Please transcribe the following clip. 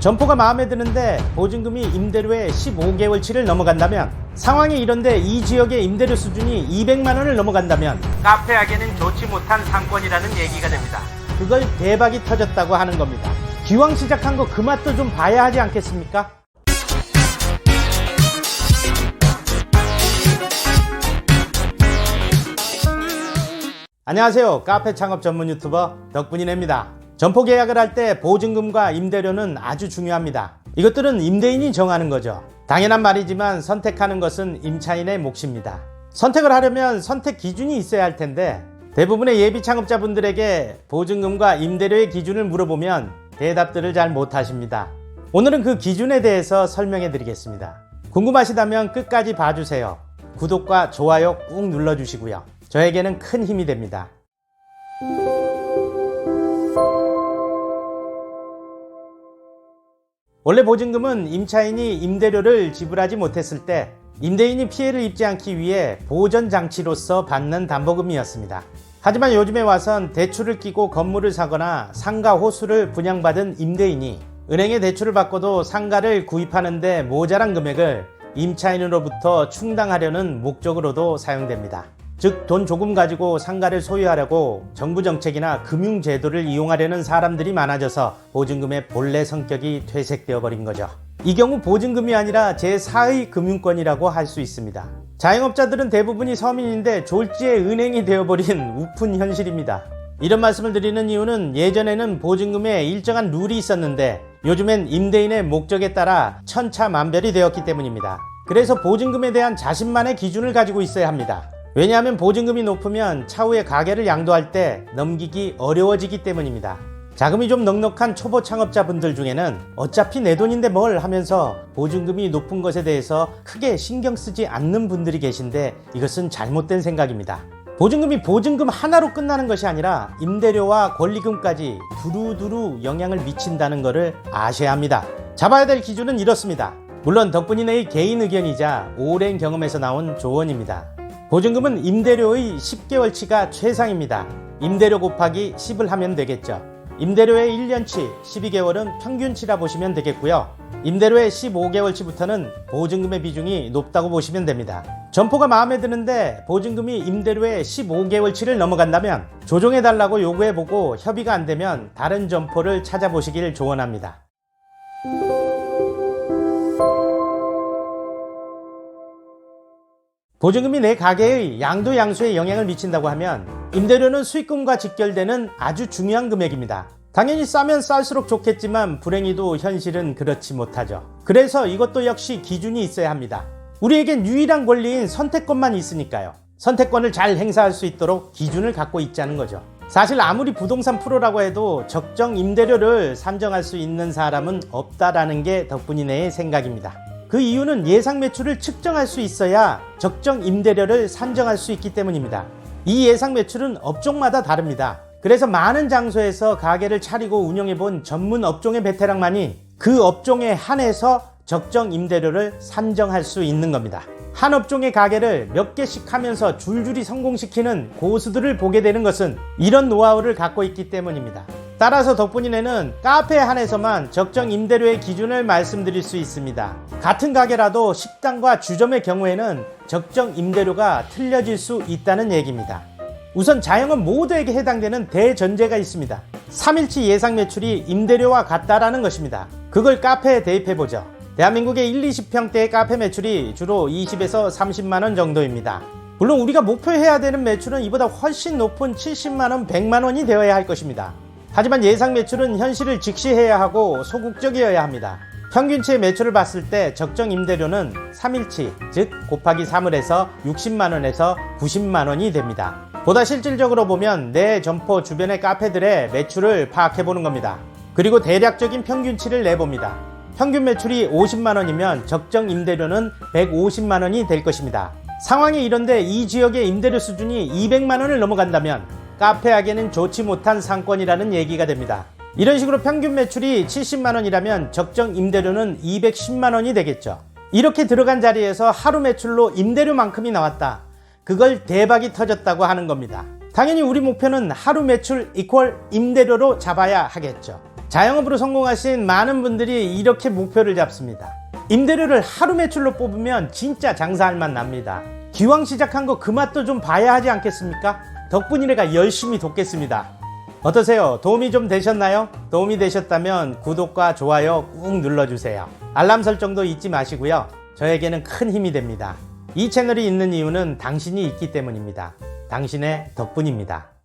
점포가 마음에 드는데 보증금이 임대료의 15개월치를 넘어간다면, 상황이 이런데 이 지역의 임대료 수준이 200만원을 넘어간다면 카페하기에는 좋지 못한 상권이라는 얘기가 됩니다. 그걸 대박이 터졌다고 하는 겁니다. 기왕 시작한 거 그 맛도 좀 봐야 하지 않겠습니까? 안녕하세요. 카페 창업 전문 유튜버 덕분이네입니다. 점포 계약을 할 때 보증금과 임대료는 아주 중요합니다. 이것들은 임대인이 정하는 거죠. 당연한 말이지만 선택하는 것은 임차인의 몫입니다. 선택을 하려면 선택 기준이 있어야 할 텐데, 대부분의 예비 창업자분들에게 보증금과 임대료의 기준을 물어보면 대답들을 잘 못하십니다. 오늘은 그 기준에 대해서 설명해 드리겠습니다. 궁금하시다면 끝까지 봐주세요. 구독과 좋아요 꾹 눌러주시고요. 저에게는 큰 힘이 됩니다. 원래 보증금은 임차인이 임대료를 지불하지 못했을 때 임대인이 피해를 입지 않기 위해 보전장치로서 받는 담보금이었습니다. 하지만 요즘에 와선 대출을 끼고 건물을 사거나 상가 호수를 분양받은 임대인이 은행에 대출을 받고도 상가를 구입하는데 모자란 금액을 임차인으로부터 충당하려는 목적으로도 사용됩니다. 즉, 돈 조금 가지고 상가를 소유하려고 정부 정책이나 금융제도를 이용하려는 사람들이 많아져서 보증금의 본래 성격이 퇴색되어 버린 거죠. 이 경우 보증금이 아니라 제4의 금융권이라고 할 수 있습니다. 자영업자들은 대부분이 서민인데 졸지에 은행이 되어버린 우픈 현실입니다. 이런 말씀을 드리는 이유는 예전에는 보증금에 일정한 룰이 있었는데 요즘엔 임대인의 목적에 따라 천차만별이 되었기 때문입니다. 그래서 보증금에 대한 자신만의 기준을 가지고 있어야 합니다. 왜냐하면 보증금이 높으면 차후에 가게를 양도할 때 넘기기 어려워지기 때문입니다. 자금이 좀 넉넉한 초보 창업자분들 중에는 어차피 내 돈인데 뭘 하면서 보증금이 높은 것에 대해서 크게 신경 쓰지 않는 분들이 계신데, 이것은 잘못된 생각입니다. 보증금이 보증금 하나로 끝나는 것이 아니라 임대료와 권리금까지 두루두루 영향을 미친다는 것을 아셔야 합니다. 잡아야 될 기준은 이렇습니다. 물론 덕분이네의 개인 의견이자 오랜 경험에서 나온 조언입니다. 보증금은 임대료의 10개월치가 최상입니다. 임대료 곱하기 10을 하면 되겠죠. 임대료의 1년치, 12개월은 평균치라 보시면 되겠고요. 임대료의 15개월치부터는 보증금의 비중이 높다고 보시면 됩니다. 점포가 마음에 드는데 보증금이 임대료의 15개월치를 넘어간다면 조정해달라고 요구해보고 협의가 안되면 다른 점포를 찾아보시길 조언합니다. 보증금이 내 가게의 양도 양수에 영향을 미친다고 하면 임대료는 수익금과 직결되는 아주 중요한 금액입니다. 당연히 싸면 쌀수록 좋겠지만 불행히도 현실은 그렇지 못하죠. 그래서 이것도 역시 기준이 있어야 합니다. 우리에겐 유일한 권리인 선택권만 있으니까요. 선택권을 잘 행사할 수 있도록 기준을 갖고 있자는 거죠. 사실 아무리 부동산 프로라고 해도 적정 임대료를 산정할 수 있는 사람은 없다라는 게 덕분이네의 생각입니다. 그 이유는 예상 매출을 측정할 수 있어야 적정 임대료를 산정할 수 있기 때문입니다. 이 예상 매출은 업종마다 다릅니다. 그래서 많은 장소에서 가게를 차리고 운영해본 전문 업종의 베테랑만이 그 업종에 한해서 적정 임대료를 산정할 수 있는 겁니다. 한 업종의 가게를 몇 개씩 하면서 줄줄이 성공시키는 고수들을 보게 되는 것은 이런 노하우를 갖고 있기 때문입니다. 따라서 덕분이네는 카페에 한해서만 적정 임대료의 기준을 말씀드릴 수 있습니다. 같은 가게라도 식당과 주점의 경우에는 적정 임대료가 틀려질 수 있다는 얘기입니다. 우선 자영업 모두에게 해당되는 대전제가 있습니다. 3일치 예상 매출이 임대료와 같다라는 것입니다. 그걸 카페에 대입해보죠. 대한민국의 1, 20평대의 카페 매출이 주로 20에서 30만원 정도입니다. 물론 우리가 목표해야 되는 매출은 이보다 훨씬 높은 70만원, 100만원이 되어야 할 것입니다. 하지만 예상 매출은 현실을 직시해야 하고 소극적이어야 합니다. 평균치의 매출을 봤을 때 적정 임대료는 3일치, 즉 곱하기 3을 해서 60만원에서 90만원이 됩니다. 보다 실질적으로 보면 내 점포 주변의 카페들의 매출을 파악해보는 겁니다. 그리고 대략적인 평균치를 내봅니다. 평균 매출이 50만원이면 적정 임대료는 150만원이 될 것입니다. 상황이 이런데 이 지역의 임대료 수준이 200만원을 넘어간다면 카페하기에는 좋지 못한 상권이라는 얘기가 됩니다. 이런 식으로 평균 매출이 70만원이라면 적정 임대료는 210만원이 되겠죠. 이렇게 들어간 자리에서 하루 매출로 임대료만큼이 나왔다. 그걸 대박이 터졌다고 하는 겁니다. 당연히 우리 목표는 하루 매출 이퀄 임대료로 잡아야 하겠죠. 자영업으로 성공하신 많은 분들이 이렇게 목표를 잡습니다. 임대료를 하루 매출로 뽑으면 진짜 장사할 맛 납니다. 기왕 시작한 거 그 맛도 좀 봐야 하지 않겠습니까? 덕분이래가 열심히 돕겠습니다. 어떠세요? 도움이 좀 되셨나요? 도움이 되셨다면 구독과 좋아요 꾹 눌러주세요. 알람 설정도 잊지 마시고요. 저에게는 큰 힘이 됩니다. 이 채널이 있는 이유는 당신이 있기 때문입니다. 당신의 덕분입니다.